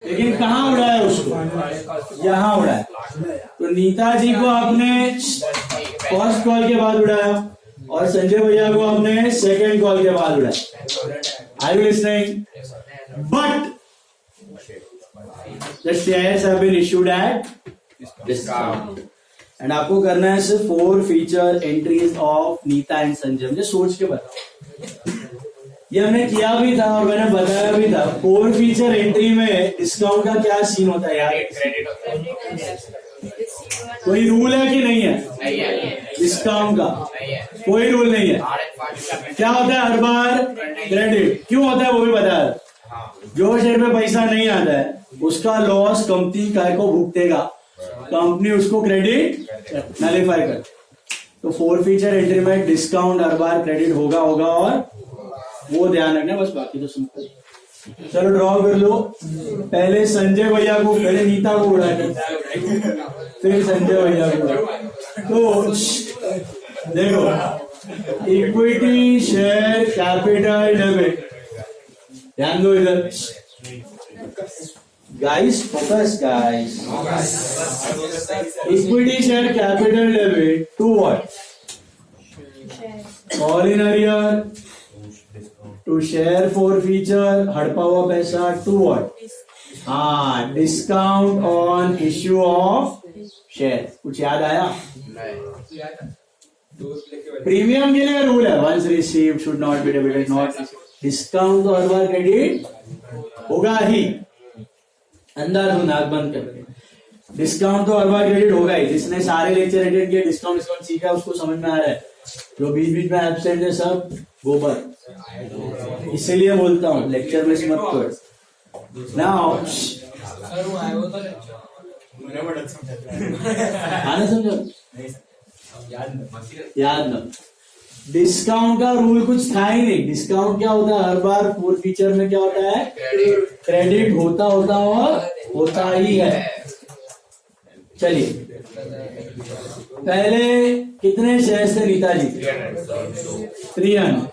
लेकिन कहाँ उड़ाया उसको? यहाँ उड़ाया। तो नीता जी को आपने फर्स्ट कॉल के बाद उड़ाया और संजय भैया को आपने सेकेंड कॉल के बाद उड़ाया। Are you listening? But the shares have been issued at discount and आपको करना है सिर्फ 4 forfeiture entries of Neeta and Sanjay. मुझे सोच के बताओ, ये हमने किया भी था और मैंने बताया भी था। 4 फीचर एंट्री में डिस्काउंट का क्या सीन होता है यार? क्रेडिट होता है। कोई रूल है कि नहीं है? डिस्काउंट का कोई रूल नहीं है। क्या होता है? हर बार क्रेडिट। क्यों होता है वो भी बताया। जो शेयर में पैसा नहीं आता है उसका लॉस कंपनी काय को भुगतेगा, कंपनी उसको क्रेडिट नलीफाई कर। तो 4 फीचर एंट्री में डिस्काउंट हर बार क्रेडिट होगा और वो ध्यान रखना, बस बाकी तो सिंपल। चलो ड्रॉ कर लो। पहले संजय भैया को, पहले नीता को उड़ा के फिर संजय भैया को। तो देखो, इक्विटी शेयर कैपिटल डेबिट, ध्यान दो इधर guys, focus guys. Equity share capital debit to what? Call in arrear, to share 4 feature, हड़पा हुआ पैसा, टू व्हाट? हाँ, discount on issue of share. कुछ याद आया? प्रीमियम के लिए रूल है, once received should not be debited, not discount तो हर बार क्रेडिट होगा ही। अंदर दो, नाक बंद करके। डिस्काउंट तो हर बार क्रेडिट होगा ही। जिसने सारे लेक्चर अटेंड किए, डिस्काउंट सीखा, उसको समझ में आ रहा है। जो बीच बीच में एब्सेंट है सब गोबर। इसीलिए बोलता हूँ लेक्चर में मत कर ना। आने समझो, याद ना। डिस्काउंट का रूल कुछ था ही नहीं। डिस्काउंट क्या होता है? हर बार 4 फीचर में क्या होता है? क्रेडिट होता और होता ही है। चलिए, पहले कितने शेयर थे नीता जी? 300।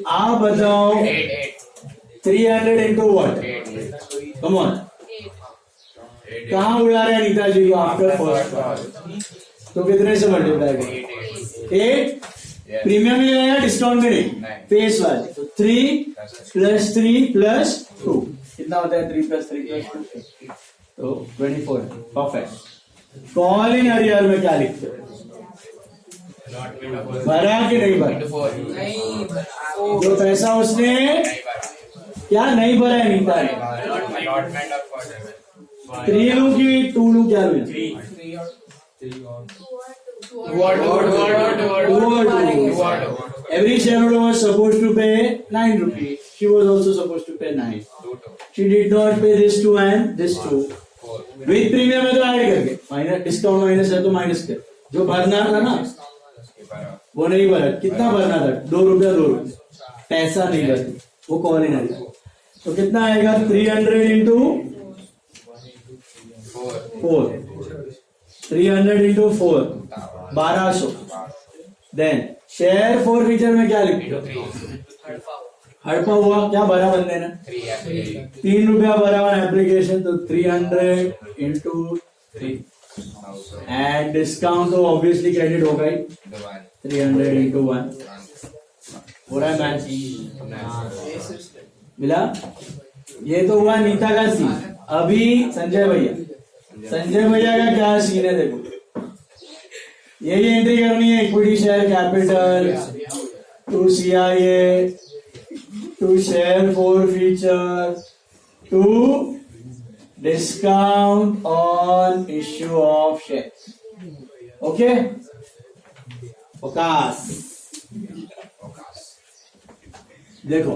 आप बताओ 300 इंटू व्हाट? कम ऑन, कहाँ उड़ा रहे हैं नीता जी को आफ्टर फर्स्ट? तो कितने से मल्टीप्लाई करें? 8। प्रीमियम भी रहेगा, डिस्काउंट भी नहीं, फेस वाले। तो 3 + 3 + 2 कितना होता है? 3 + 3 + 2 तो 24। परफेक्ट। कॉल इन अरियर में क्या लिखते हो? भरा कि नहीं भरा? जो पैसा उसने क्या नहीं भरा है नीता ने? 3 लू की 2 लू? क्या लू? Every shareholder was supposed to pay 9 rupees. She was also supposed to pay 9. She did not pay this 2 and this 2. With premium है तो ऐड करके, माइनस डिस्काउंट माइनस है तो माइनस कर। जो भरना था ना वो नहीं भरा। कितना भरना था? 2 रुपया 2 रुपया। पैसा नहीं भरा, वो कॉल इन आएगा। तो कितना आएगा? 300 into 4। 300 into 4 1200। Then share 4 forfeiture में क्या लिखते? हड़पा हुआ क्या भरा बंदे ने? 3 रुपया भरा हुआ एप्लीकेशन। तो 300 इंटू 3 एंड डिस्काउंट तो ऑब्वियसली क्रेडिट होगा ही। 300 इंटू 1 हो रहा है मैच? मिला? ये तो हुआ नीता का सीन। अभी संजय भैया, संजय भैया का क्या सीन है? देखो, यही एंट्री करनी है। Equity share capital, to CIA, to share 4 forfeiture, to discount on issue of share. Okay, focus. देखो,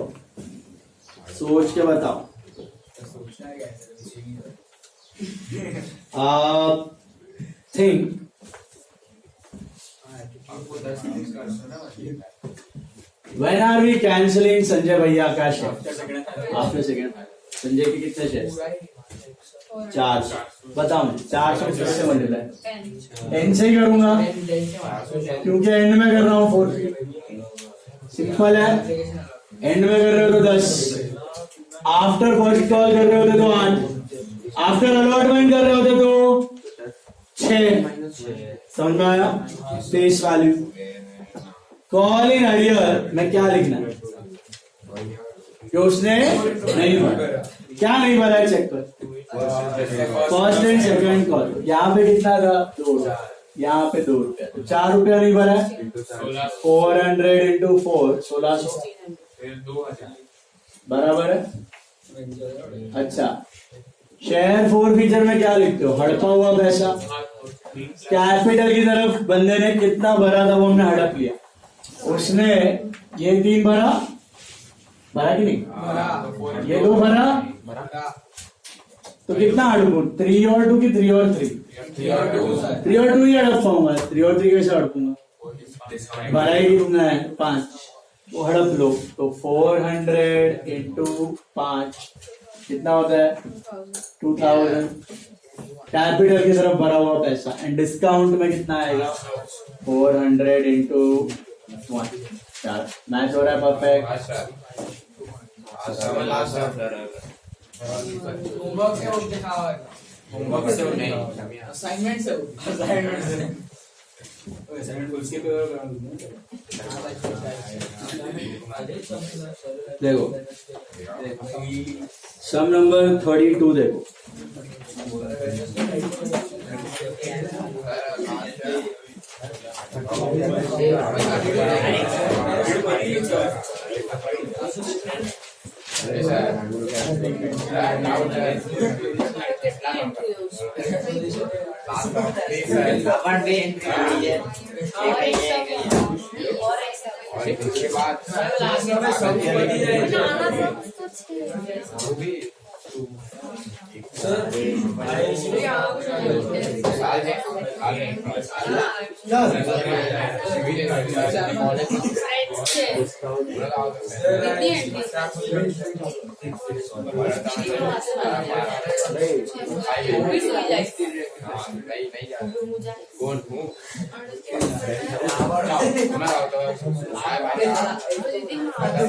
सोच के बताओ। Think when are we canceling Sanjay भैया का शेयर? After second. संजय के कितने शेयर? 400। बताओ, 400 किससे मल्टीप्लाई? 10 से ही करूंगा क्योंकि एंड में कर रहा हूँ 4। सिंपल है। एंड में कर रहे हो तो 10, आफ्टर फर्स्ट कॉल कर रहे होते तो 8, आफ्टर अलॉटमेंट कर रहे होते तो 6, समझ में आया? Face value. Call in arrear में क्या लिखना है कि उसने नहीं भरा, क्या नहीं भरा है चेक कर। फर्स्ट एंड सेकंड कॉल, यहाँ पे कितना था 2, यहाँ पे 2 रुपया, तो 4 रुपया नहीं भरा है। 400 इंटू 4 1600 बराबर है। अच्छा, शेयर फोर फीचर में क्या लिखते हो? हड़पा हुआ पैसा। कैपिटल की तरफ बंदे ने कितना भरा था वो हमने हड़प लिया, उसने ये 3 भरा कि नहीं? ये 2 भरा, तो कितना हड़पूं? 3 और 2 की 3 और 3? 3 और 2 ही हड़प पाऊंगा, 3 और 3 कैसे हड़पूंगा? भरा ही कितना है 5, वो हड़प लो। तो 400 इंटू 5 कितना होता है? 2000। कैपिटल की तरफ भरा हुआ पैसा, एंड डिस्काउंट में कितना आएगा? 400 इंटू 1। मैच हो रहा है परफेक्ट। होमवर्क से उठ दिखा होमवर्क से नहीं, असाइनमेंट से देखो सम नंबर 32 देखो।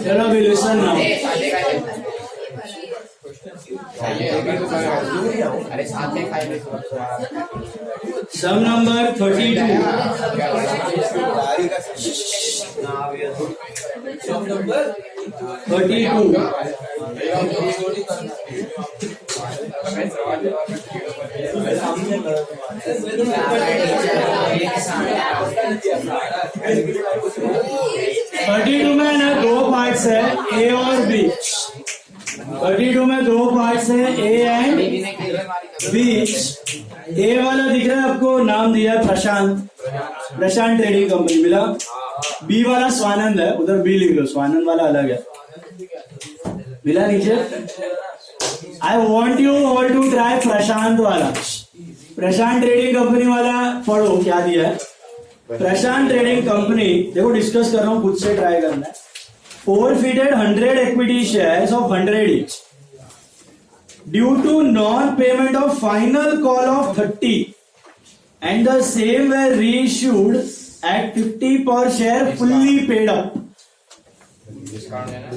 चलो अभी लिसन नाउ। सम नंबर 32। सम नंबर 32 में ना 2 पार्ट्स है, ए और बी। 32 में 2 पार्ट्स है, ए एंड बी। ए वाला दिख रहा है आपको, नाम दिया है प्रशांत ट्रेडिंग कंपनी मिला। बी वाला स्वानंद है, उधर बी लिख लो, स्वानंद वाला अलग है। मिला नीचे? I want you all to try Prashant वाला। प्रशांत ट्रेडिंग कंपनी वाला पढ़ो क्या दिया है। प्रशांत ट्रेडिंग कंपनी, देखो डिस्कस कर रहा हूं, खुद से ट्राई करना है। forfeited 100 equity shares of 100 each due to non-payment of final call of 30 and the same were reissued at 50 per share fully paid up।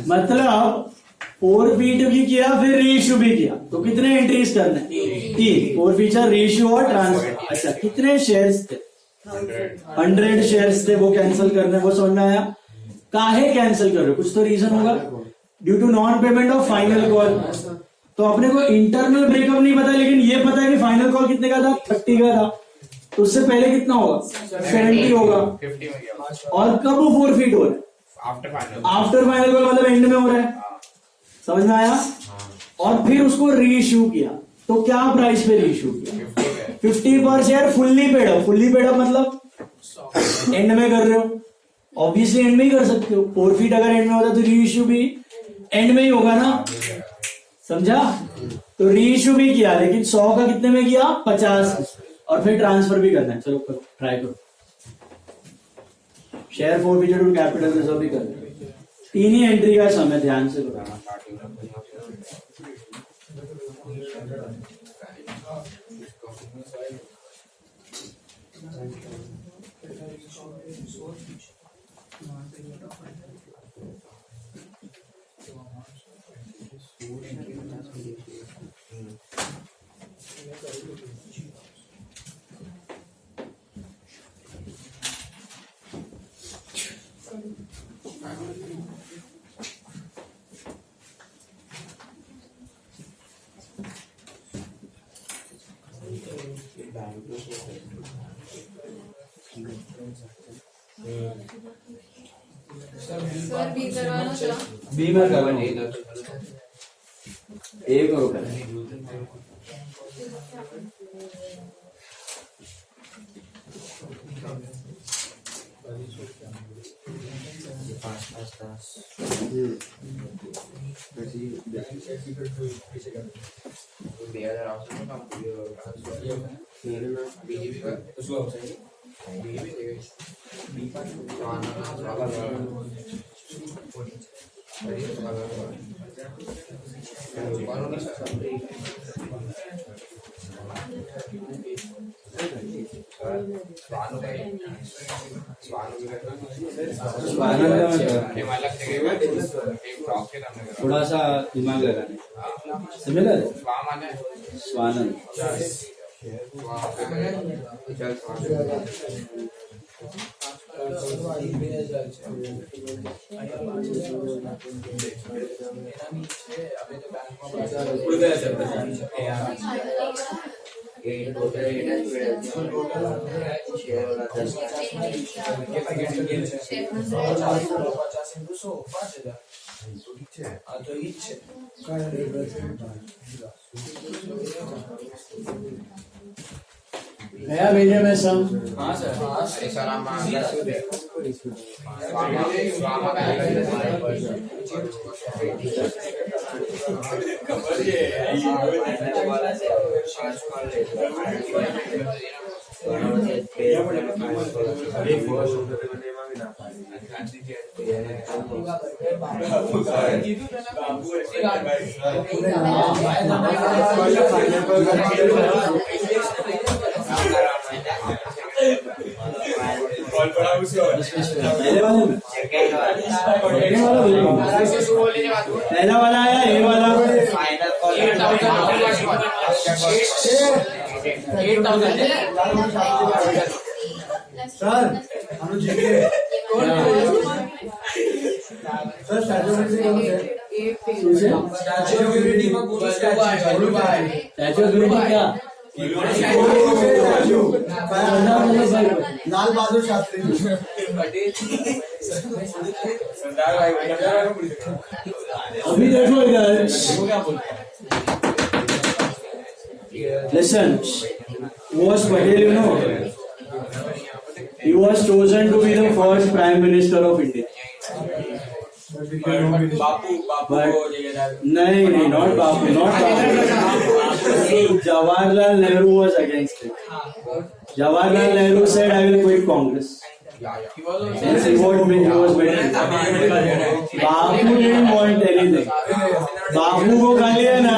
मतलब forfeit भी किया फिर रीइश्यू भी किया, तो कितने एंट्रीज करने? 3। forfeiture, रीइश्यू और ट्रांसफर। अच्छा, कितने शेयर्स थे? 100 शेयर्स थे, वो कैंसिल करने, वो समझ में आया? काहे कैंसिल कर रहे हो? कुछ तो रीजन होगा। Due to non payment of final call. तो अपने को इंटरनल ब्रेकअप नहीं पता, लेकिन ये पता है कि फाइनल कॉल कितने का था? 30 का था। तो उससे पहले कितना होगा? 70 होगा। और कब वो फोरफिट हो रहा है? आफ्टर फाइनल कॉल, मतलब एंड में हो रहा है। समझ में आया? और फिर उसको रीइश्यू किया, तो क्या प्राइस पे रीइश्यू किया? 50 पर share fully paid up. Fully paid up मतलब एंड में कर रहे हो, ऑब्वियसली एंड में ही कर सकते हो। फोरफिट अगर एंड में होता तो रीइश्यू भी एंड में ही होगा ना, समझा? तो रीइश्यू भी किया, लेकिन 100 का कितने में किया? 50। और फिर ट्रांसफर भी करना है। चलो करो, ट्राई करो। Share forfeited to capital reserve भी करना है। 3 ही एंट्री का समय, ध्यान से करो। सर बी करवाना था बी में करो ए करो पहले थोड़ा सा दिमाग लगाने समझ स्वानंद नया भेजे में सब हाँ सर पहला वाला आया ये वाला सर हम लोग जीते सर स्टैचू ऑफ यूनिटी में पूरा स्टैचू ऑफ यूनिटी क्या लाल बहादुर शास्त्री अभी देखो इधर listen was Patel, you know, he was chosen to be the first prime minister of India. But नहीं, not Bapu. Jawaharlal Nehru was against it. Jawaharlal Nehru said, I will quit Congress. Since he was better. Bapu didn't want anything. Bapu को खाली है ना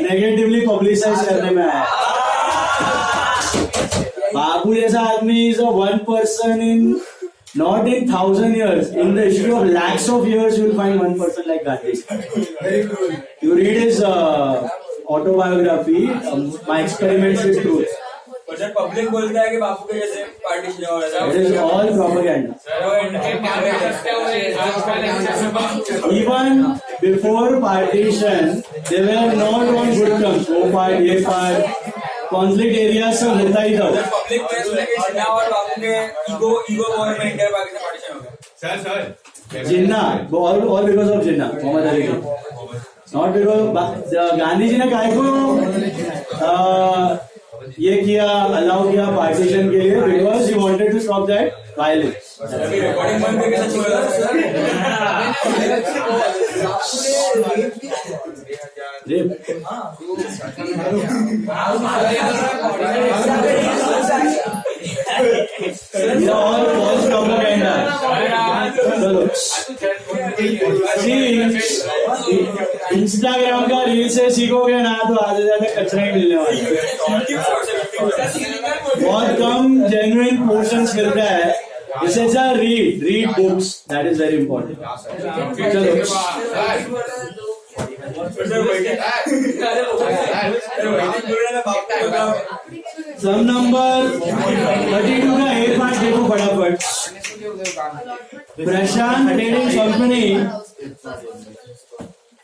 negatively publicize करने में आया. Bapu जैसा आदमी is a one person in not in 1,000 years, in the history of lakhs of years, you will find one person like Gandhi. You read his autobiography, My Experiments with Truth. जब public बोलता है कि बापू के जैसे partition हो रहा है, It is all propaganda. Even before partition, they were not on good terms. वो part, ये part, conflict areas सब होता ही था. पब्लिक में सुने कि जिन्ना और बापू के ईगो वॉर में इंडिया पाकिस्तान पार्टीशन हो गया. Sir Jinnah, all because of Jinnah, Mohammad Ali. Not because Gandhi ji ने काय को ये किया अलाउ किया पार्टीशन के लिए because you wanted to stop that violence. Recording बंद करके सच बोला और फॉल्स प्रोपेगेंडा. इंस्टाग्राम का रील से सीखोगे ना तो आधे ज्यादा कचरा ही मिलने वाला है. बहुत कम जेन्युइन पोर्शंस मिलता है. This is a read books. That is very important. चलो सर वैदिक बोलने में बाप को बताओ। सम नंबर 32 का ए पार्ट देखो फटाफट। प्रशांत trading company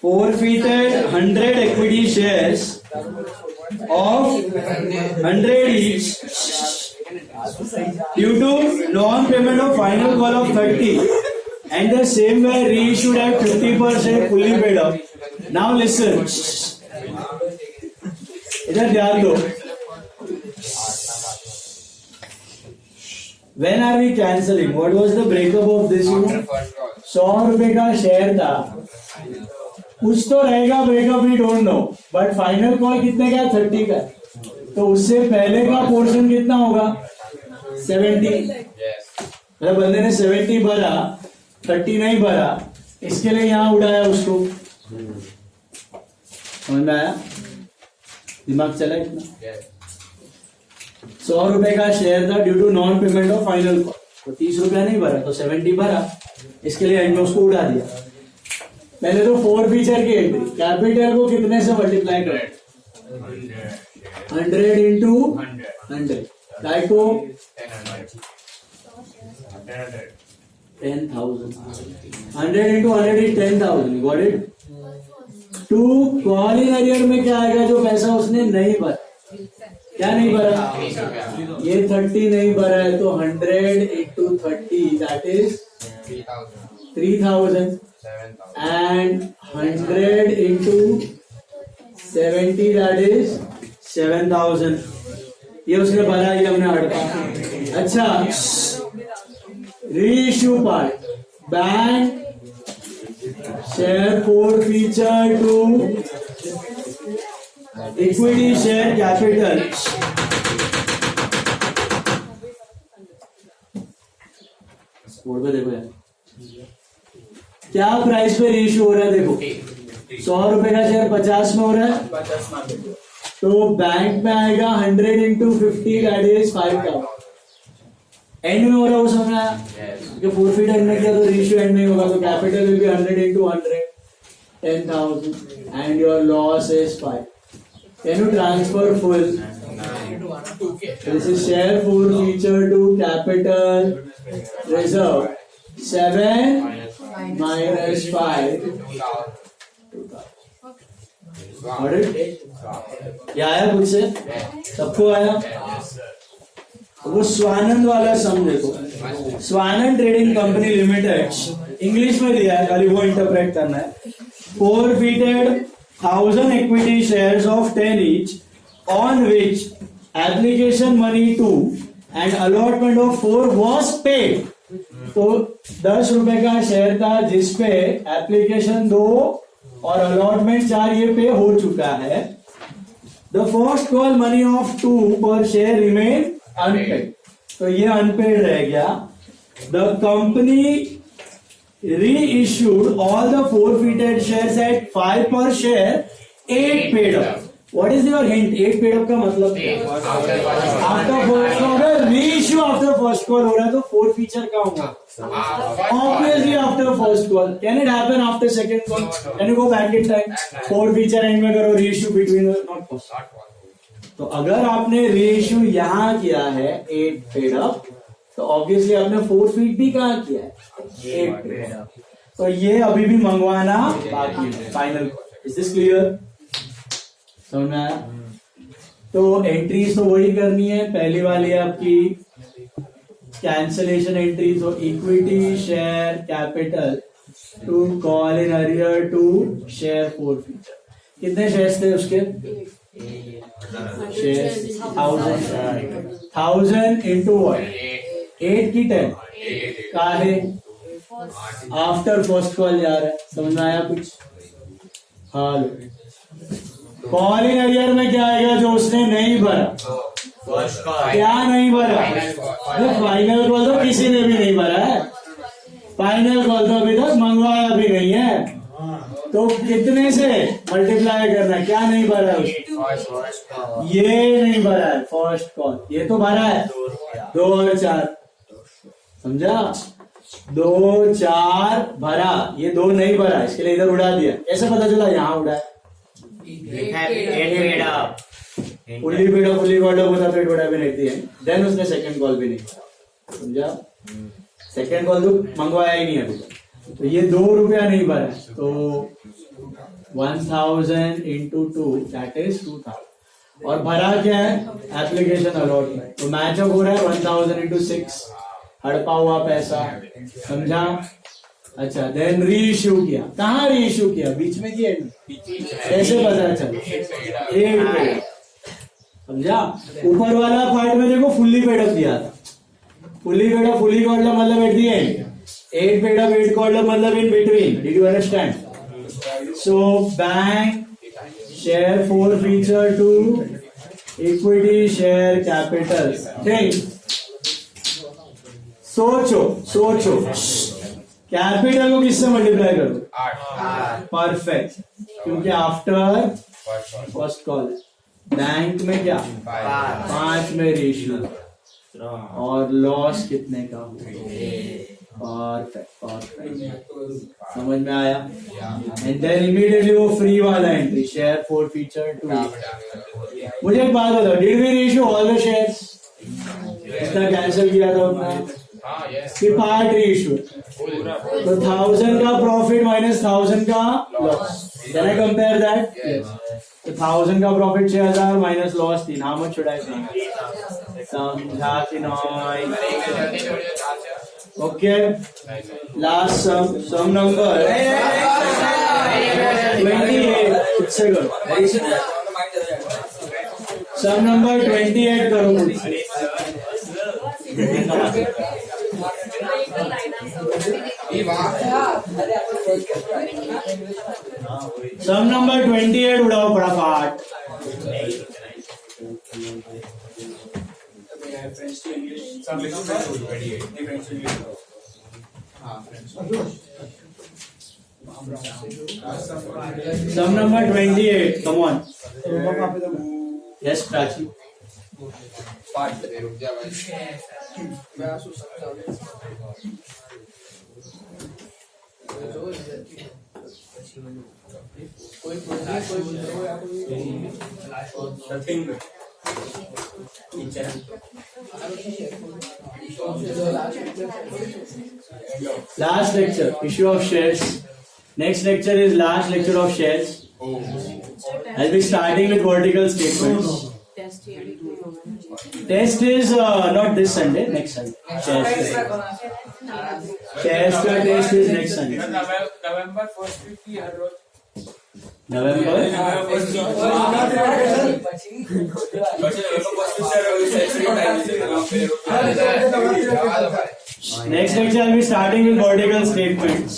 forfeited 100 equity shares of 100 each due to non-payment of final call of 30 and the same were reissued at 50% fully paid up. Now listen. इधर ध्यान दो. When are we cancelling? What was the breakup of this? 100 रुपए का share था. कुछ तो रहेगा breakup, we don't know, but final call कितने का है? 30 का. तो उससे पहले का पोर्शन कितना होगा? 70. मतलब बंदे ने 70 भरा, 30 नहीं भरा, इसके लिए यहाँ उड़ाया उसको. समझ में आया? दिमाग चला इतना? 100 रुपए का शेयर था due to non payment of final call, तो 30 रुपया नहीं भरा, तो 70 भरा, इसके लिए एंड में उसको उड़ा दिया. पहले तो फोर फीचर की एंट्री, कैपिटल को कितने से मल्टीप्लाई करें? 100 इंटू 100, काय को 10,000. 100 into 100 is 10,000. Got it? To call in arrear में क्या आएगा? जो पैसा उसने नहीं भरा. क्या नहीं भरा? ये 30 नहीं भरा है, तो 100 into 30 that is 3,000 and 100 into 70 that is 7,000. ये उसने भरा, ये हमने हड़पा. अच्छा, reissue part, bank share forfeiture to equity share capital. Board पे देखो यार, क्या प्राइस पे रीइश्यू हो रहा है? देखो 100 रुपए का शेयर 50 में हो रहा है, 50 में तो बैंक में आएगा 100 इंटू 50 दैट इज 5,000. एंड में हो रहा है, वो समझ आया? कि फोरफीट एंड में किया तो रीइश्यू एंड में होगा, तो capital will be 100 into 100 10,000 and your loss is 5. Can you transfer full? This is share forfeiture to capital reserve 7 minus 5. क्या आया कुछ से? सबको आया? वो स्वानंद वाला सम देखो. Swanand trading company limited, English में दिया है, खाली वो इंटरप्रेट करना है. forfeited 1000 equity shares of 10 each on which application money 2 and allotment of 4 was paid. तो 10 रुपए का शेयर था जिसपे एप्लीकेशन 2 और अलॉटमेंट 4 ये पे हो चुका है. The first call money of 2 पर शेयर रिमेन अनपेड, तो ये अनपेड रह गया. The company reissued all the forfeited shares at 5 पर share, 8 paid up. What is your hint? 8 paid up का मतलब आफ्टर फर्स्ट कॉल. अगर रीइश्यू आफ्टर फर्स्ट कॉल हो रहा है तो फोर फीचर का होगा obviously after first call. Can it happen after second call? Can you go back in time? Four feature and में करो, रीइश्यू बिटवीन नॉट पॉसिबल. तो अगर आपने रीइश्यू यहाँ किया है 8 पेड अप, तो ऑब्वियसली आपने forfeit भी कहाँ किया है? 8 पेड अप. तो ये अभी भी मंगवाना बाकी है. फाइनल. Is this clear? समझ में आया? तो एंट्रीज तो वही करनी है. पहली वाली है आपकी कैंसलेशन एंट्री, तो equity share capital to call in arrear to share forfeiture. कितने शेयर्स थे उसके? शेयर्स 1000 इंटू 8 की 10 का है. आफ्टर फर्स्ट कॉल जा रहा है. समझ में आया कुछ? हाँ. कॉल इन अरियर में क्या आएगा? जो उसने नहीं भरा. क्या नहीं भरा? फाइनल कॉल तो किसी ने भी नहीं भरा है. फाइनल कॉल तो अभी तक मंगवाया भी नहीं है. तो कितने से मल्टीप्लाई करना है? क्या नहीं भरा है? ये नहीं भरा है फर्स्ट कॉल. ये तो भरा है 2 और 4. समझा? 2 4 भरा, ये 2 नहीं भरा, इसके लिए इधर उड़ा दिया। कैसे पता चला यहाँ उड़ा है? फुल्ली पेड अप होता तो it would have been at the end, देन उसने सेकंड कॉल भी नहीं करा, समझा? सेकंड कॉल तो मंगवाया ही नहीं अभी तक। तो ये 2 रुपया नहीं भरा है, तो 1000 into 2 that is 2000। और भरा क्या है? Application allotment. तो मैच अप हो रहा है 1000 into 6, हड़पा हुआ पैसा, समझा? अच्छा, देन री इश्यू किया। कहाँ री इश्यू किया? बीच में किया? कैसे पता चला? 8 पेड, समझा? ऊपर वाला पार्ट में देखो फुल्ली पेड अप दिया था, fully paid up, fully called up मतलब at the end, 8 paid up 8 called up मतलब in between. Did you understand? So bank share forfeiture to equity share capital. ठीक, सोचो capital को किससे multiply करो? 8 perfect, क्योंकि आफ्टर फर्स्ट कॉल। बैंक में क्या? 5 में रेशियो, और लॉस कितने का? परफेक्ट, समझ में आया? एंड देन इमीडिएटली वो फ्री वाला entry, share forfeiture to. मुझे एक बात बताओ, did we ratio all the shares? जितना कैंसिल किया था उतना कि पार्ट रेशियो। तो 1000 का प्रॉफिट माइनस 1000 का loss, can I compare that? तो 1000 का profit 6000 minus loss 3, how much should I से? समझा कि नहीं? ओके, लास्ट सम नंबर 28 से करो, सम नंबर 28 करो मुझसे। सम नंबर 28 उड़ाओ फटाफट। Some number 28, come on. Yes Prachi. Last lecture, issue of shares. Next lecture is last lecture of shares. I'll be starting with vertical statements. Test is not this Sunday, next Sunday. Shares का test is next Sunday. November first week की हर रोज। November? Next lecture I'll be starting with vertical statements.